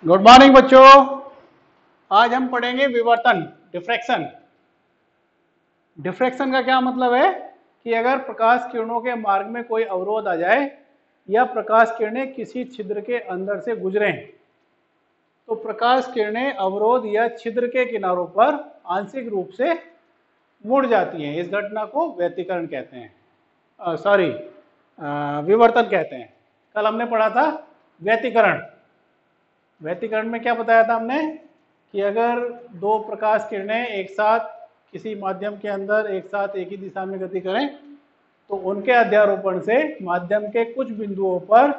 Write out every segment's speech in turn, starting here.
Good morning बच्चों। आज हम पढ़ेंगे विवर्तन, डिफ्रैक्शन। डिफ्रैक्शन का क्या मतलब है कि अगर प्रकाश किरणों के मार्ग में कोई अवरोध आ जाए या प्रकाश किरणें किसी छिद्र के अंदर से गुजरें तो प्रकाश किरणें अवरोध या छिद्र के किनारों पर आंशिक रूप से मुड़ जाती हैं। इस घटना को व्यतिकरण कहते हैं, सॉरी विवर्तन कहते हैं। कल हमने पढ़ा था व्यतिकरण। व्यतिकरण में क्या बताया था हमने कि अगर दो प्रकाश किरणें एक साथ किसी माध्यम के अंदर एक साथ एक ही दिशा में गति करें तो उनके अध्यारोपण से माध्यम के कुछ बिंदुओं पर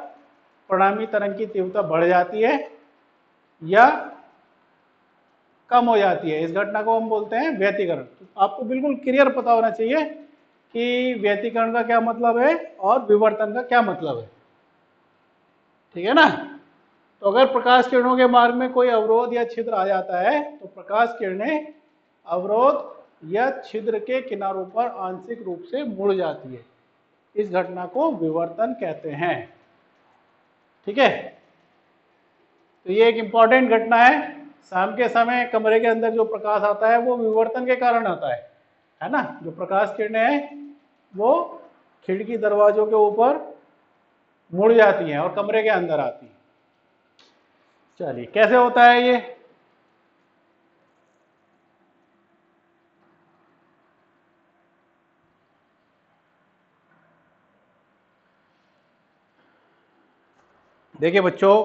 परिणामी तरंग की तीव्रता बढ़ जाती है या कम हो जाती है। इस घटना को हम बोलते हैं व्यतिकरण। तो आपको बिल्कुल क्लियर पता होना चाहिए कि व्यतिकरण का क्या मतलब है और विवर्तन का क्या मतलब है। ठीक है ना। तो अगर प्रकाश किरणों के मार्ग में कोई अवरोध या छिद्र आ जाता है तो प्रकाश किरणें अवरोध या छिद्र के किनारों पर आंशिक रूप से मुड़ जाती है। इस घटना को विवर्तन कहते हैं। ठीक है। तो ये एक इंपॉर्टेंट घटना है। शाम के समय कमरे के अंदर जो प्रकाश आता है वो विवर्तन के कारण आता है ना। जो प्रकाश किरणें हैं वो खिड़की दरवाजों के ऊपर मुड़ जाती हैं और कमरे के अंदर आती हैं। चलिए कैसे होता है ये। देखिए बच्चों,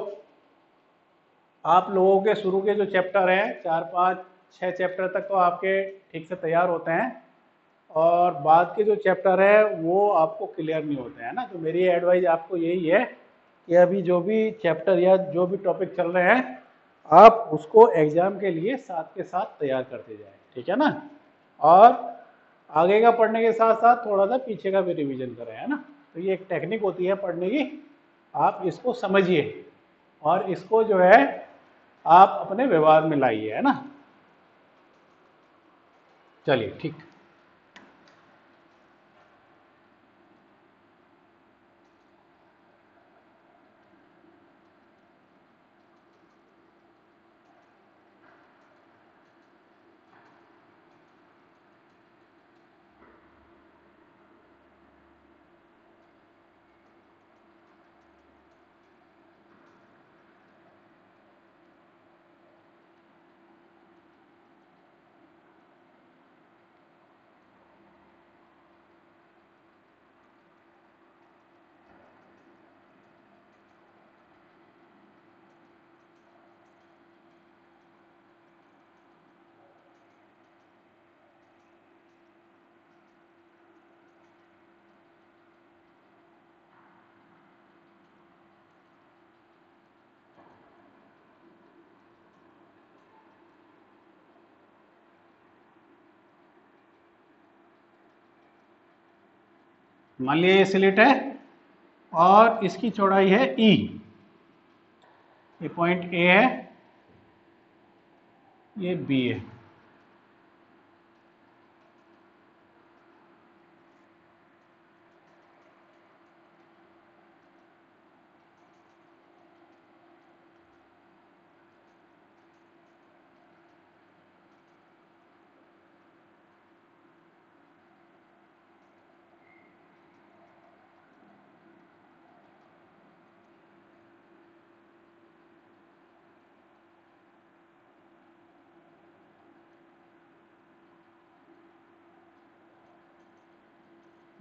आप लोगों के शुरू के जो चैप्टर हैं 4 5 6 चैप्टर तक तो आपके ठीक से तैयार होते हैं और बाद के जो चैप्टर है वो आपको क्लियर नहीं होते हैं ना। तो मेरी एडवाइस आपको यही है कि अभी जो भी चैप्टर या जो भी टॉपिक चल रहे हैं आप उसको एग्जाम के लिए साथ के साथ तैयार करते जाएं। ठीक है ना। और आगे का पढ़ने के साथ साथ थोड़ा सा पीछे का भी रिवीजन करें, है ना। तो ये एक टेक्निक होती है पढ़ने की, आप इसको समझिए और इसको जो है आप अपने व्यवहार में लाइए, है ना। चलिए ठीक। मान लिया ये स्लिट है और इसकी चौड़ाई है ई। ये पॉइंट ए है, ये बी है।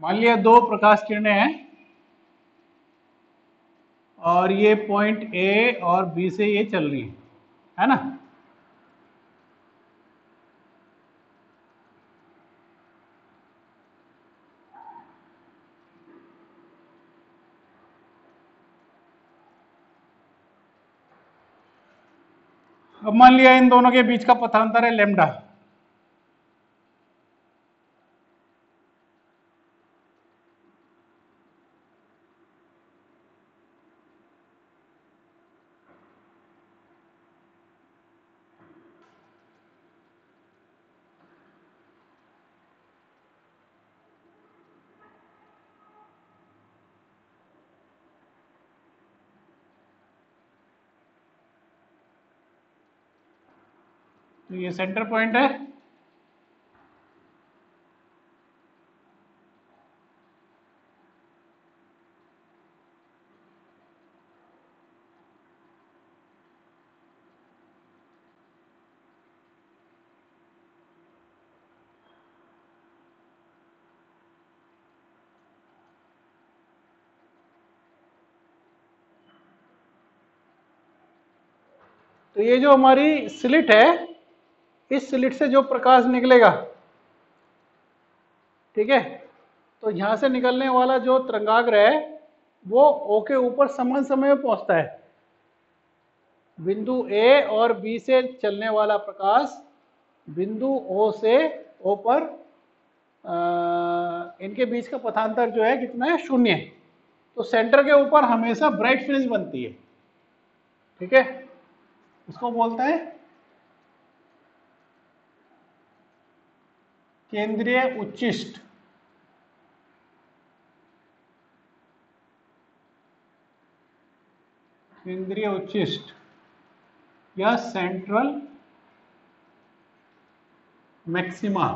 मान लिया दो प्रकाश किरणें हैं और ये पॉइंट ए और बी से ये चल रही है ना। अब मान लिया इन दोनों के बीच का पथांतर है लेमडा। तो ये सेंटर पॉइंट है। तो ये जो हमारी स्लिट है, इस स्लिट से जो प्रकाश निकलेगा, ठीक है, तो यहां से निकलने वाला जो तरंगाग्र है वो ओ के ऊपर समान समय में पहुंचता है। बिंदु ए और बी से चलने वाला प्रकाश बिंदु ओ से ओ पर इनके बीच का पथांतर जो है कितना है, 0 है। तो सेंटर के ऊपर हमेशा ब्राइट फ्रिंज बनती है, ठीक है, इसको बोलते हैं केंद्रीय उच्चिष्ट। केंद्रीय उच्चिष्ट या सेंट्रल मैक्सिमा।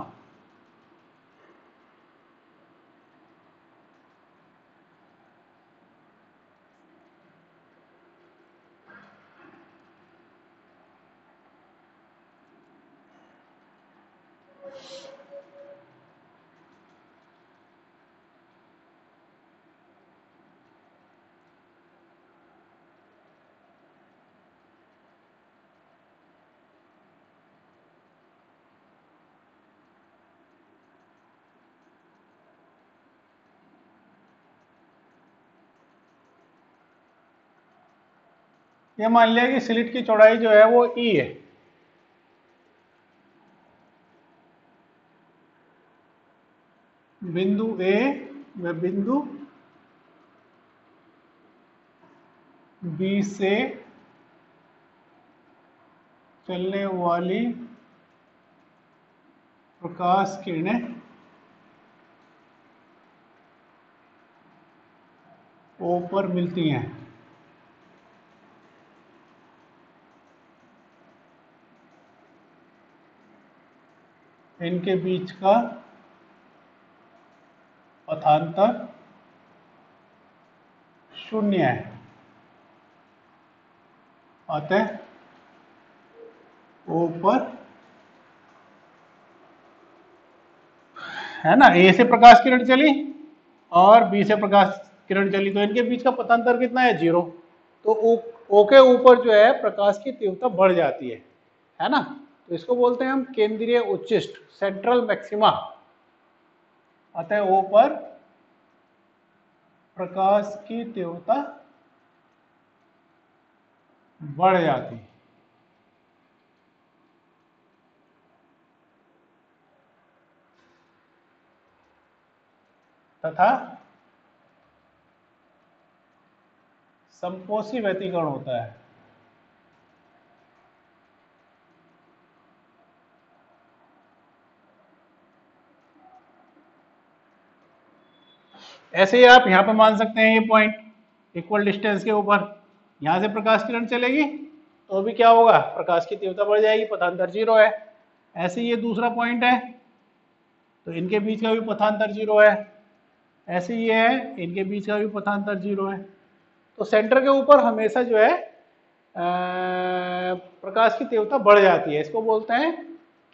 ये मान लिया कि स्लिट की चौड़ाई जो है वो ई है। बिंदु ए व बिंदु बी से चलने वाली प्रकाश किरणें ओ पर मिलती हैं। इनके बीच का पथांतर 0 है। अतः ओ पर, है ना, ए से प्रकाश किरण चली और बी से प्रकाश किरण चली, तो इनके बीच का पथांतर कितना है, 0। तो ओ के ऊपर जो है प्रकाश की तीव्रता बढ़ जाती है ना। तो इसको बोलते हैं हम केंद्रीय उच्चिष्ट, सेंट्रल मैक्सिमा। अतः ओ पर प्रकाश की तीव्रता बढ़ जाती है। तथा संपोषी व्यतिकरण होता है। ऐसे ही आप यहां पर मान सकते हैं, ये पॉइंट इक्वल डिस्टेंस के ऊपर यहां से प्रकाश किरण चलेगी तो भी क्या होगा, प्रकाश की तीव्रता बढ़ जाएगी, पथांतर 0 है। ऐसे ही ये दूसरा पॉइंट है, तो इनके बीच का भी पथांतर 0 है। ऐसे ये है, इनके बीच का भी पथांतर 0 है। तो सेंटर के ऊपर हमेशा जो है प्रकाश की तीव्रता बढ़ जाती है। इसको बोलते हैं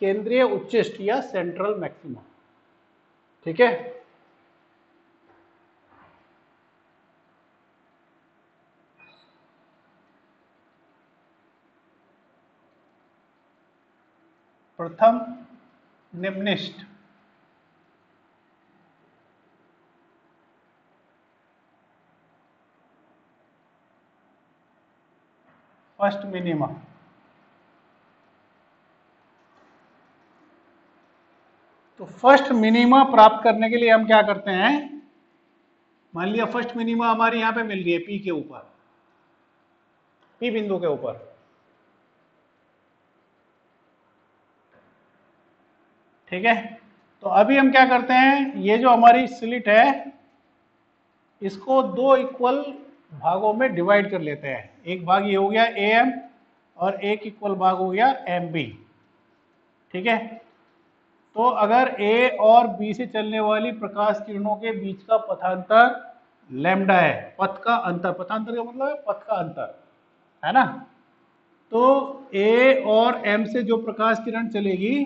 केंद्रीय उच्चिष्ट या सेंट्रल मैक्सिमा, ठीक है। प्रथम निम्निष्ठ फर्स्ट मिनिमा। तो फर्स्ट मिनिमा प्राप्त करने के लिए हम क्या करते हैं, मान लिया फर्स्ट मिनिमा हमारी यहां पे मिल रही है पी के ऊपर, पी बिंदु के ऊपर, ठीक है। तो अभी हम क्या करते हैं, ये जो हमारी स्लिट है इसको 2 इक्वल भागों में डिवाइड कर लेते हैं। एक भाग ये हो गया ए एम और एक इक्वल भाग हो गया एम बी। ठीक है। तो अगर ए और बी से चलने वाली प्रकाश किरणों के बीच का पथांतर लैम्डा है, पथ का अंतर, पथांतर का मतलब है पथ का अंतर, है ना। तो ए और एम से जो प्रकाश किरण चलेगी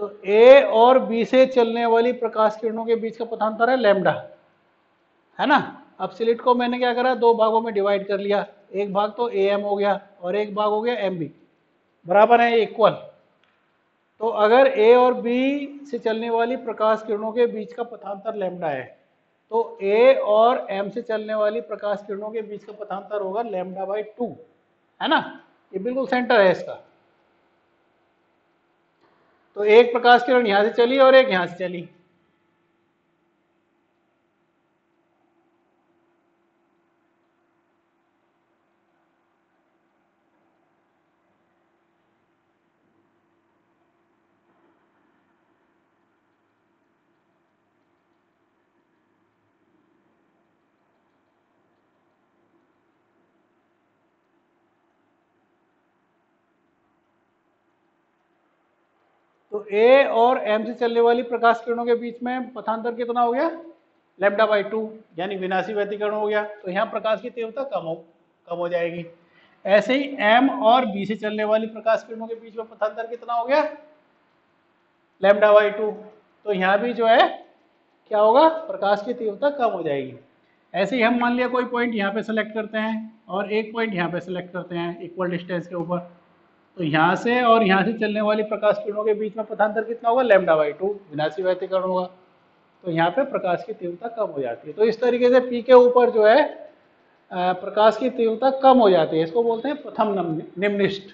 तो ए और बी से चलने वाली प्रकाश किरणों के बीच का पथांतर है लैम्डा, है ना। अब स्लिट को मैंने क्या करा, दो भागों में डिवाइड कर लिया, एक भाग तो ए एम हो गया और एक भाग हो गया एम बी, बराबर है, इक्वल। तो अगर ए और बी से चलने वाली प्रकाश किरणों के बीच का पथांतर लैम्डा है, तो ए और एम से चलने वाली प्रकाश किरणों के बीच का पथांतर होगा लैम्डा बाई 2, है ना। ये बिल्कुल सेंटर है इसका। तो एक प्रकाश किरण यहां से चली और एक यहां से चली, तो ए और एम से चलने वाली प्रकाश किरणों के बीच में पथांतर कितना हो गया, लैम्डा बाई 2, यानी विनाशी व्यतिकरण हो गया। तो यहाँ प्रकाश की तीव्रता कम हो जाएगी। ऐसे ही एम और बी से चलने वाली प्रकाश किरणों के बीच में पथांतर कितना हो गया, लैम्डा बाई 2। तो यहाँ भी जो है क्या होगा, प्रकाश की तीव्रता कम हो जाएगी। ऐसे ही हम मान लिया कोई पॉइंट यहाँ पे सेलेक्ट करते हैं और एक पॉइंट यहाँ पे सेलेक्ट करते हैं इक्वल डिस्टेंस के ऊपर। तो यहाँ से और यहाँ से चलने वाली प्रकाश किरणों के बीच में पथांतर कितना होगा, लैम्डा बाई 2, विनाशी व्यतिकरण होगा। तो यहाँ पे प्रकाश की तीव्रता कम हो जाती है। तो इस तरीके से पी के ऊपर जो है प्रकाश की तीव्रता कम हो जाती है, इसको बोलते हैं प्रथम निम्निष्ठ।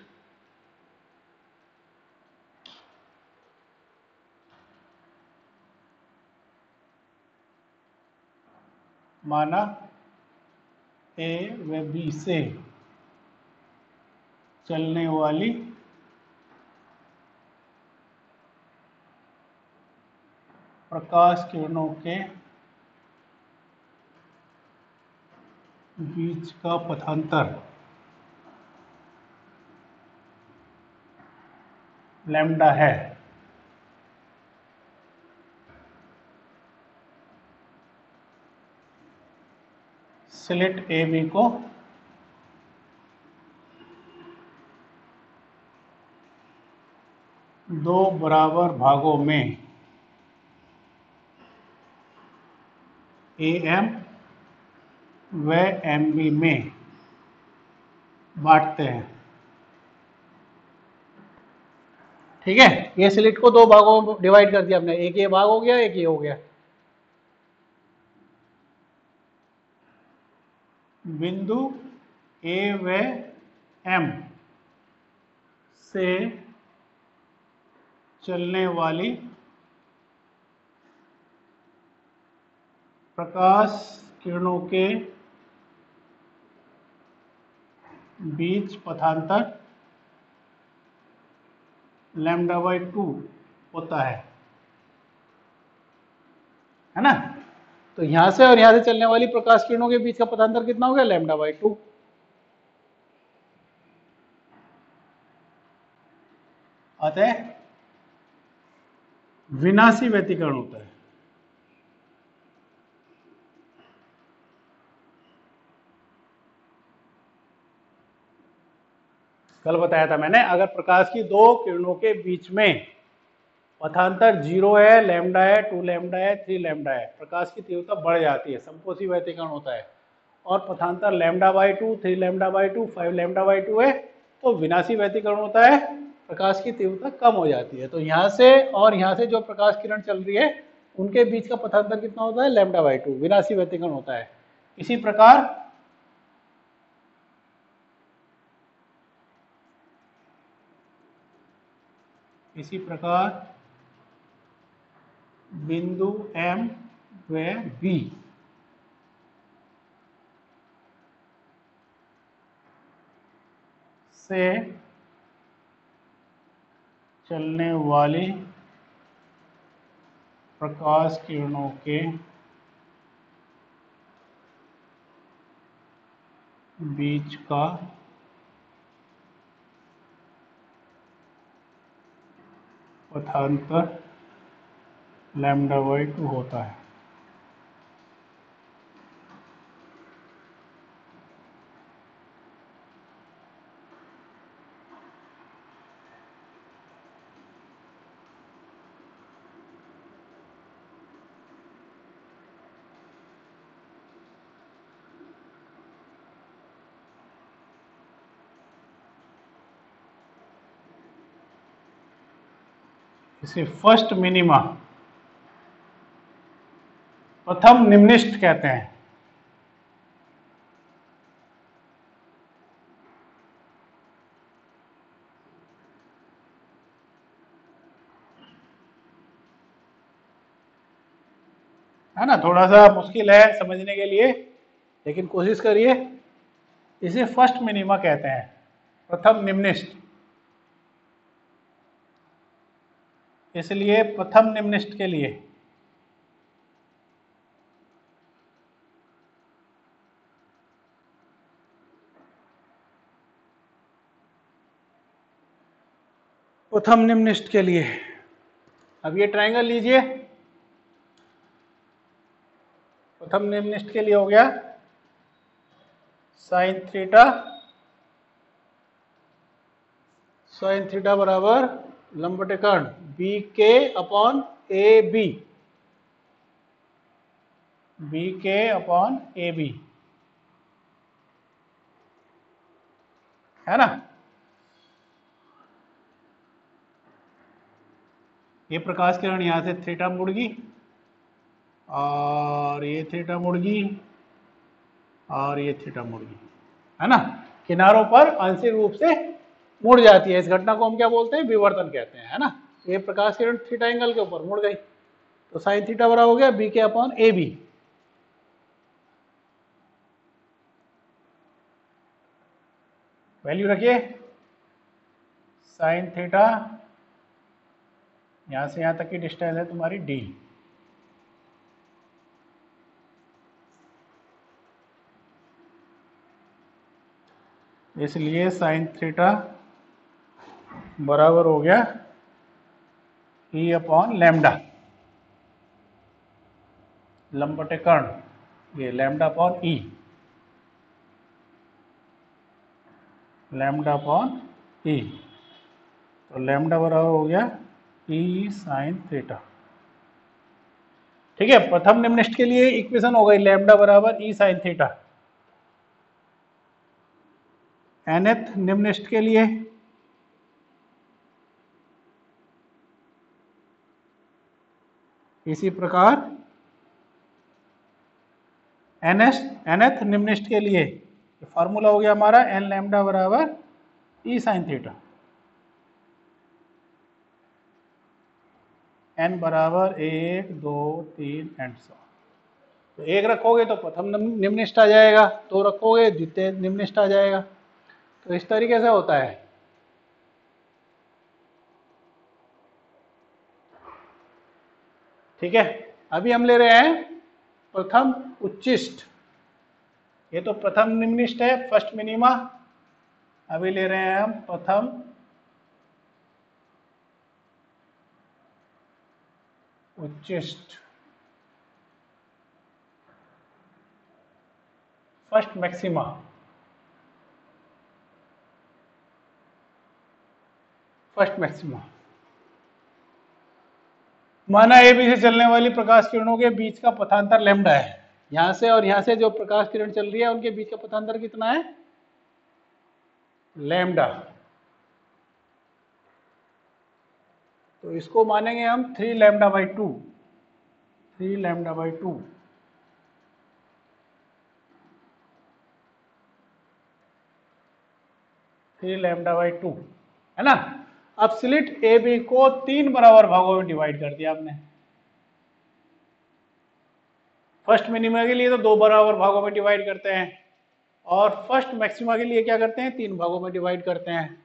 माना ए व बी से चलने वाली प्रकाश किरणों के बीच का पथांतर लैम्डा है। स्लिट ए बी को दो बराबर भागों में ए एम व एम बी में बांटते हैं। ठीक है, ये स्लिट को दो भागों में डिवाइड कर दिया हमने, एक ये भाग हो गया, एक ये हो गया। बिंदु ए व एम से चलने वाली प्रकाश किरणों के बीच पथांतर लैम्डा बाई 2 होता है ना। तो यहां से और यहां से चलने वाली प्रकाश किरणों के बीच का पथांतर कितना हो गया, लैम्डा बाई 2। अतः विनाशी व्यतिकरण होता है। कल बताया था मैंने, अगर प्रकाश की दो किरणों के बीच में पथांतर 0 है, लैम्डा है, 2 लैम्डा है, 3 लैम्डा है, प्रकाश की तीव्रता बढ़ जाती है, संपोषी व्यतिकरण होता है। और पथांतर lambda by 2, 3 lambda by 2, 5 lambda by 2 है, तो विनाशी व्यतिकरण होता है, प्रकाश की तीव्रता कम हो जाती है। तो यहाँ से और यहाँ से जो प्रकाश किरण चल रही है उनके बीच का पथांतर कितना होता है, लैम्डा बाई 2, विनाशी व्यतिकरण होता है। इसी प्रकार बिंदु एम व बी से चलने वाली प्रकाश किरणों के बीच का पथांतर λ/2 होता है। इसे फर्स्ट मिनिमा, प्रथम निम्निष्ठ कहते हैं। है ना, थोड़ा सा मुश्किल है समझने के लिए, लेकिन कोशिश करिए। इसे फर्स्ट मिनिमा कहते हैं, प्रथम निम्निष्ठ। इसलिए प्रथम निम्निष्ठ के लिए प्रथम निम्निष्ठ के लिए अब ये ट्रायंगल लीजिए। प्रथम निम्निष्ठ के लिए हो गया साइन थीटा बराबर लंबवत कर्ण बी के अपॉन ए बी, बी के अपॉन ए बी, है ना। ये प्रकाश किरण यहां से थीटा मुड़ गई और ये थीटा मुड़ गई और ये थीटा मुड़ गई, है ना। किनारों पर आंशिक रूप से मुड़ जाती है। इस घटना को हम क्या बोलते हैं? विवर्तन कहते हैं, है ना। ये प्रकाश किरण थीटा एंगल के ऊपर मुड़ गई, तो साइन थीटा बराबर हो गया बी के अपॉन ए बी। वैल्यू रखिए, साइन थीटा यहां से यहां तक की डिस्टेंस है तुम्हारी डी, इसलिए साइन थीटा बराबर हो गया ई अपॉन लैम्डा, लंबवत कर्ण ये लैम्डा अपॉन ई, लैम्डा अपॉन ई, तो लैम्डा बराबर हो गया ई साइन थीटा। ठीक है, प्रथम निम्निष्ठ के लिए इक्वेशन हो गई लैम्डा बराबर ई साइन थीटा। nth निम्निष्ठ के लिए इसी प्रकार nth निम्निष्ठ के लिए फॉर्मूला हो गया हमारा एन लैम्डा बराबर ई साइन थीटा। n बराबर 1 2 3 एंड सो। तो एक रखोगे तो प्रथम निम्निष्ठ आ जाएगा, दो रखोगे द्वितीय निम्निष्ठ आ जाएगा। तो इस तरीके से होता है। ठीक है, अभी हम ले रहे हैं प्रथम उच्चिष्ठ। ये तो प्रथम निम्निष्ठ है, फर्स्ट मिनिमा। अभी ले रहे हैं हम प्रथम उच्चिष्ठ, फर्स्ट मैक्सिमा। फर्स्ट मैक्सिमा माना ए बी से चलने वाली प्रकाश किरणों के बीच का पथांतर लैम्डा है। यहां से और यहां से जो प्रकाश किरण चल रही है उनके बीच का पथांतर कितना है? लैम्डा। तो इसको मानेंगे हम 3 λ/2, 3 λ/2। λ/2 है ना। अब स्लिट ए बी को 3 बराबर भागों में डिवाइड कर दिया आपने। फर्स्ट मिनिमा के लिए तो 2 बराबर भागों में डिवाइड करते हैं और फर्स्ट मैक्सिमा के लिए क्या करते हैं, 3 भागों में डिवाइड करते हैं।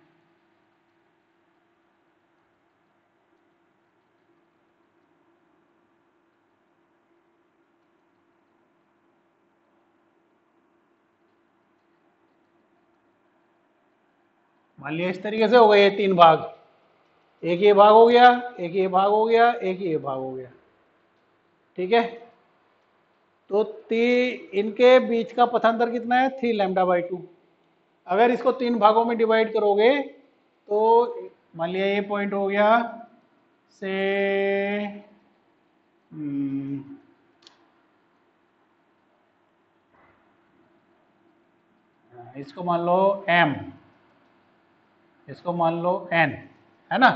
मान लिया इस तरीके से हो गए ये 3 भाग, एक ये भाग हो गया, एक ये भाग हो गया, एक ये भाग हो गया, ठीक है। तो इनके बीच का पथांतर कितना है, 3 λ/2। अगर इसको 3 भागों में डिवाइड करोगे तो मान लिया ये पॉइंट हो गया से इसको मान लो m, इसको मान लो n, है ना।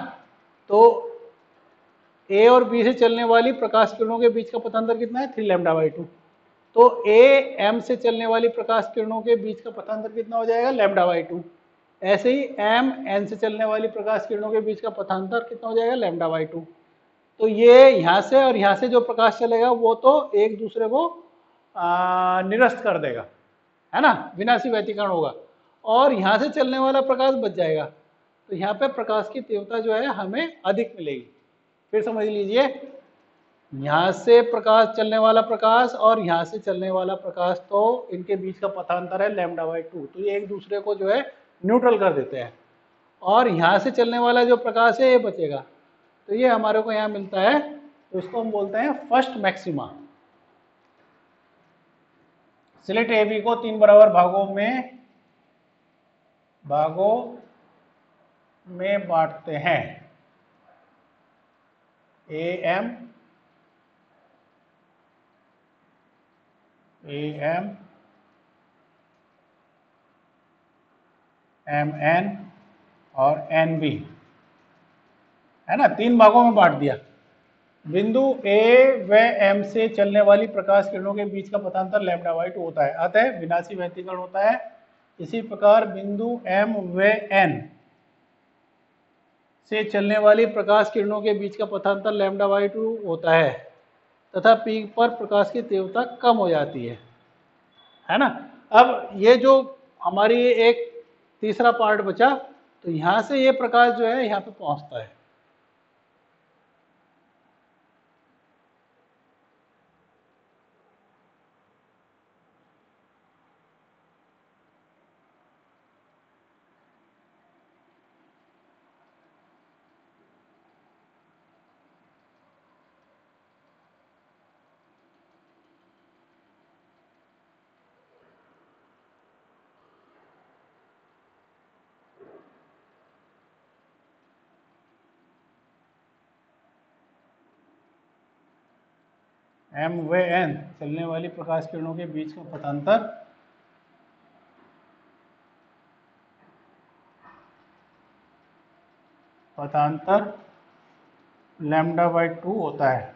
तो a और b से चलने वाली प्रकाश किरणों के बीच का पथांतर कितना है, 3 λ/2। तो a m से चलने वाली प्रकाश किरणों के बीच का पथांतर कितना हो जाएगा, λ/2। ऐसे ही m n से चलने वाली प्रकाश किरणों के बीच का पथांतर कितना हो जाएगा, λ/2। तो ये यहाँ से और यहाँ से जो प्रकाश चलेगा वो तो एक दूसरे को निरस्त कर देगा, है ना, विनाशी व्यतिकरण होगा, और यहाँ से चलने वाला प्रकाश बच जाएगा। तो यहाँ पे प्रकाश की तीव्रता जो है हमें अधिक मिलेगी। फिर समझ लीजिए, यहाँ से प्रकाश चलने वाला प्रकाश और यहाँ से चलने वाला प्रकाश, तो इनके बीच का पथांतर है λ/2। तो ये एक दूसरे को जो है न्यूट्रल कर देते हैं, और यहाँ से चलने वाला जो प्रकाश है ये बचेगा। तो ये हमारे को यहाँ मिलता है, तो इसको हम बोलते हैं फर्स्ट मैक्सिमा। स्लिट AB को 3 बराबर भागों में बांटते हैं। AM, MN और NB, है ना, 3 भागों में बांट दिया। बिंदु A व M से चलने वाली प्रकाश किरणों के बीच का पथांतर λ/2 होता है, अतः विनाशी व्यतिकरण होता है। इसी प्रकार बिंदु M व N से चलने वाली प्रकाश किरणों के बीच का पथांतर λ/2 होता है, तथा पीक पर प्रकाश की तीव्रता कम हो जाती है ना। अब ये जो हमारी एक तीसरा पार्ट बचा, तो यहाँ से ये प्रकाश जो है यहाँ पे पहुँचता है। M व N चलने वाली प्रकाश किरणों के बीच का पथांतर λ/2 होता है।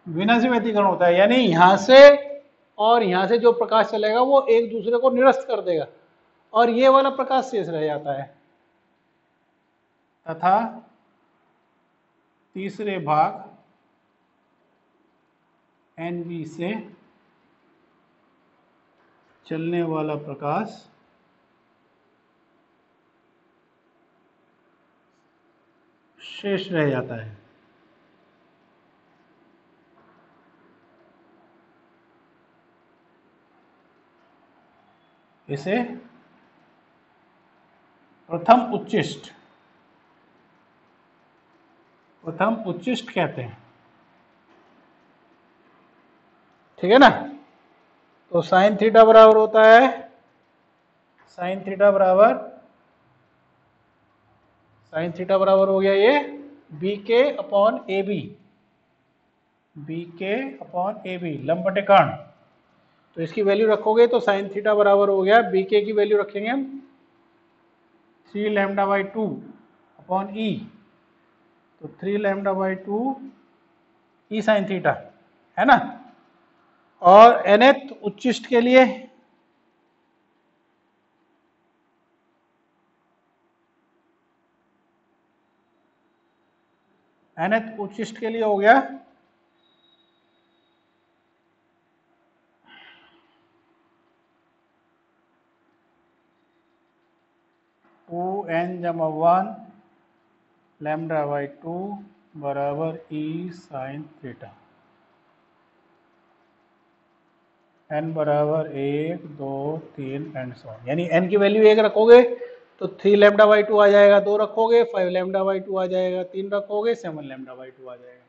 विनाशी व्यतिकरण होता है, यानी यहाँ से और यहाँ से जो प्रकाश चलेगा वो एक दूसरे को निरस्त कर देगा, और ये वाला प्रकाश शेष रह जाता है। तथा तीसरे भाग NB से चलने वाला प्रकाश शेष रह जाता है। इसे प्रथम उच्चिष्ट कहते हैं, ठीक है ना। तो साइन थीटा बराबर होता है, साइन थीटा बराबर हो गया ये BK/AB लंब बटे कर्ण। तो इसकी वैल्यू रखोगे तो साइन थीटा बराबर हो गया, BK की वैल्यू रखेंगे हम 3 λ/2/E, तो 3 λ/2 E साइन थीटा, है ना। और nth उच्चिष्ट के लिए nth उच्चिष्ट के लिए हो गया टू एन जमा 1 लैम्डा बाई 2 बराबर ई साइन थीटा। n बराबर 1 2 3 एंड सो ऑन, यानी n की वैल्यू 1 रखोगे तो 3 लैम्डा बाई 2 आ जाएगा, 2 रखोगे 5 लैम्डा बाई 2 आ जाएगा, 3 रखोगे 7 लैम्डा बाई 2 आ जाएगा,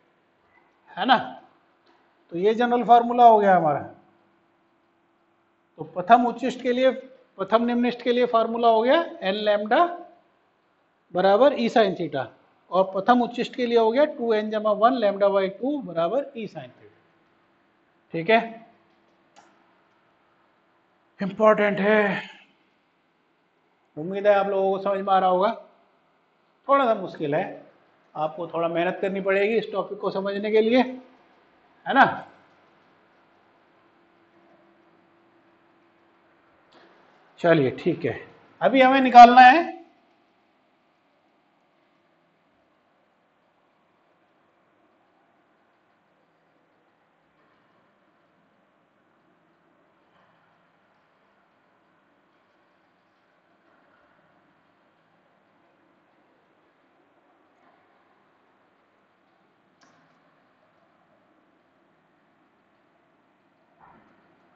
है ना। तो ये जनरल फार्मूला हो गया हमारा। तो प्रथम उच्चिष्ट के लिए, प्रथम निम्निष्ट के लिए फार्मूला हो गया n लैम्डा बराबर ई साइन थीटा, और प्रथम उच्चिष्ट के लिए हो गया 2n जमा 1 लैम्डा बाई 2 बराबर ई साइन थीटा। ठीक है, इंपॉर्टेंट है। उम्मीद है आप लोगों को समझ में आ रहा होगा। थोड़ा सा मुश्किल है, आपको थोड़ा मेहनत करनी पड़ेगी इस टॉपिक को समझने के लिए, है ना। चलिए ठीक है, अभी हमें निकालना है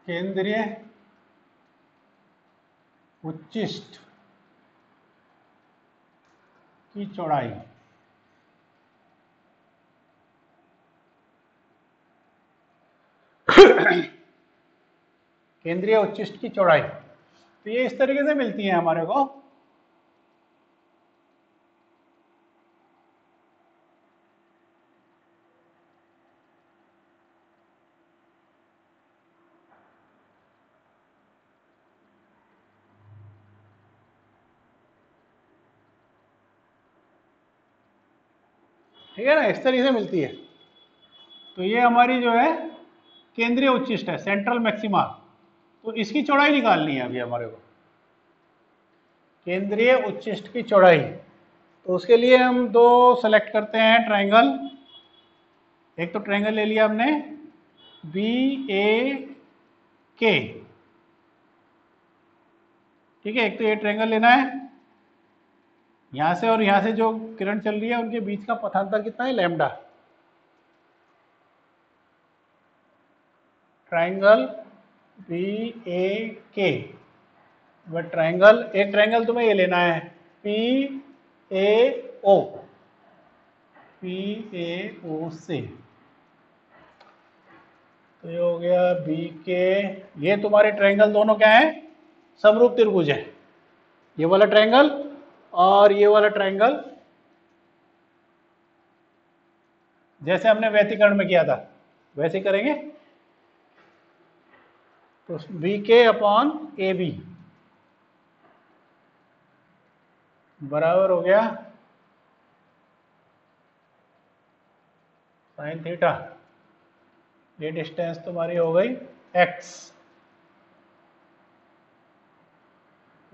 केंद्रीय उच्चिष्ट की चौड़ाई। केंद्रीय उच्चिष्ट की चौड़ाई, तो ये इस तरीके से मिलती है हमारे को। ठीक है ना, इस तरीके से मिलती है। तो ये हमारी जो है केंद्रीय उच्चिष्ट है, सेंट्रल मैक्सिमा। तो इसकी चौड़ाई निकालनी है अभी हमारे को, केंद्रीय उच्चिष्ट की चौड़ाई। तो उसके लिए हम दो सेलेक्ट करते हैं ट्रायंगल। एक तो ट्रायंगल ले लिया हमने बी ए के, ठीक है। एक तो ये ट्रायंगल लेना है, यहां से और यहां से जो किरण चल रही है उनके बीच का पथांतर कितना है, लैम्डा। ट्रायंगल बी ए के, वह ट्रायंगल, एक ट्रायंगल तुम्हें ये लेना है P A O, P A ओ से। तो ये हो गया बी के, ये तुम्हारे ट्रायंगल दोनों क्या है, समरूप त्रिभुज है। ये वाला ट्रायंगल और ये वाला ट्रायंगल, जैसे हमने व्यतिकरण में किया था वैसे करेंगे। तो बी के अपॉन ए बी बराबर हो गया साइन थीटा। ये डिस्टेंस तुम्हारी हो गई x,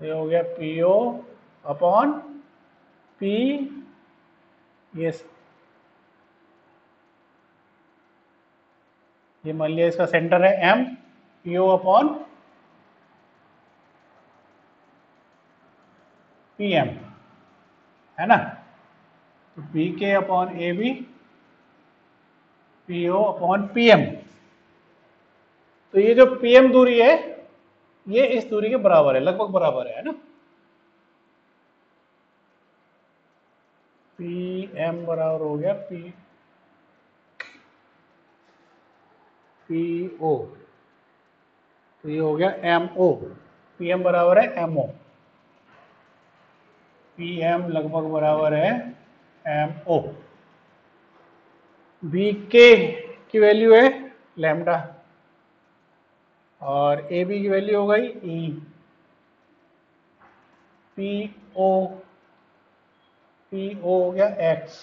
ये हो गया पी ओ अपॉन पी, ये मान लिया इसका सेंटर है m, P O upon P M, है ना। तो बी के upon A B, P O upon P M. तो ये जो पी एम दूरी है ये इस दूरी के बराबर है, लगभग बराबर है ना। पी एम बराबर हो गया पी पी ओ, तो ये हो गया एम ओ। पी एम बराबर है एम ओ, पी एम लगभग बराबर है एम ओ। बी के की वैल्यू है लैम्डा और ए बी की वैल्यू हो गई ई। पी ओ, पी ओ हो गया एक्स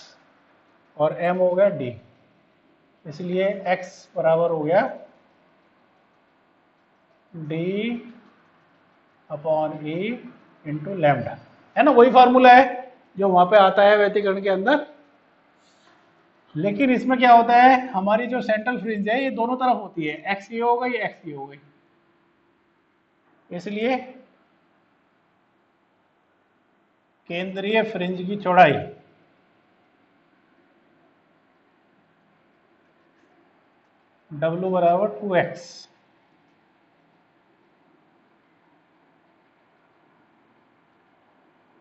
और एम हो गया डी, इसलिए x बराबर हो गया D upon E into lambda, है ना, वही फार्मूला है जो वहां पे आता है व्यतिकरण के अंदर। लेकिन इसमें क्या होता है, हमारी जो सेंट्रल फ्रिंज है ये दोनों तरफ होती है, एक्स ये हो गई एक्स ये हो गई, इसलिए केंद्रीय फ्रिंज की चौड़ाई W बराबर 2x,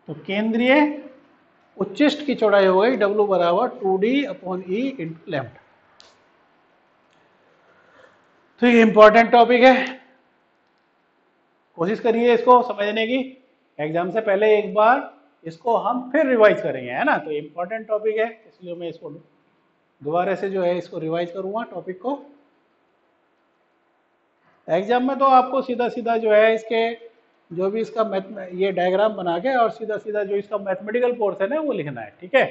तो केंद्रीय उच्चिष्ट की चौड़ाई हो गई W बराबर 2D upon E into lambda. तो ये इंपॉर्टेंट टॉपिक है, कोशिश करिए इसको समझने की, एग्जाम से पहले एक बार इसको हम फिर रिवाइज करेंगे, है ना। तो इंपॉर्टेंट टॉपिक है, इसलिए मैं इसको दोबारा से जो है इसको रिवाइज करूंगा टॉपिक को। एग्जाम में तो आपको सीधा सीधा जो है इसके जो भी इसका ये डायग्राम बना के और सीधा सीधा जो इसका मैथमेटिकल पोर्शन है वो लिखना है, ठीक है।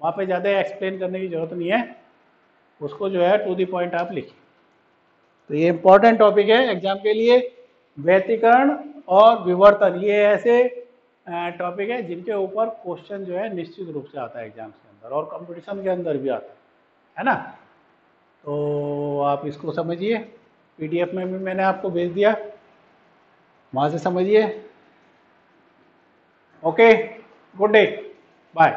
वहाँ पे ज़्यादा एक्सप्लेन करने की जरूरत नहीं है, उसको जो है टू द पॉइंट आप लिखिए। तो ये इंपॉर्टेंट टॉपिक है एग्जाम के लिए, व्यतिकरण और विवर्तन, ये ऐसे टॉपिक है जिनके ऊपर क्वेश्चन जो है निश्चित रूप से आता है एग्जाम के अंदर और कंपटीशन के अंदर भी आता है ना। तो आप इसको समझिए, पीडीएफ में भी मैंने आपको भेज दिया, वहाँ से समझिए। Okay, good day, bye.